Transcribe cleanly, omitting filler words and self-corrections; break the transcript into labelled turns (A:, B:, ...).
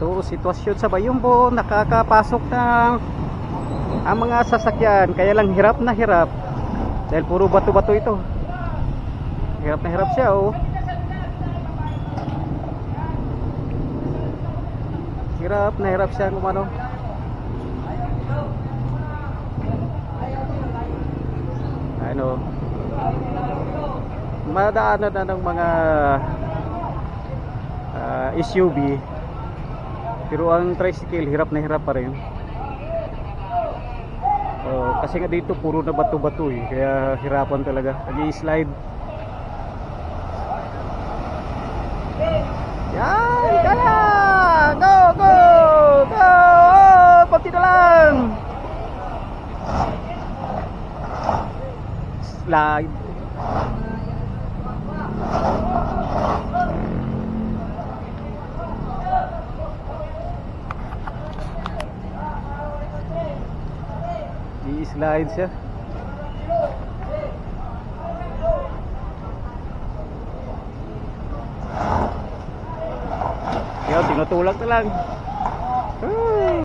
A: Ito sitwasyon sa Bayumbo, nakakapasok ng ang mga sasakyan, kaya lang hirap na hirap dahil puro bato-bato ito. Hirap na hirap siya, oh. Hirap na hirap siya kumano. Ano, madaanan na ng mga SUV, pero ang tricycle hirap na hirap pa rin. Kasi nga dito puro na bato-bato eh, kaya hirapan talaga. Nag-i-slide. Yan, kaya! Go, go, go! Oh, pati na lang! Slide. I-slide siya. Kaya tinutulak na lang.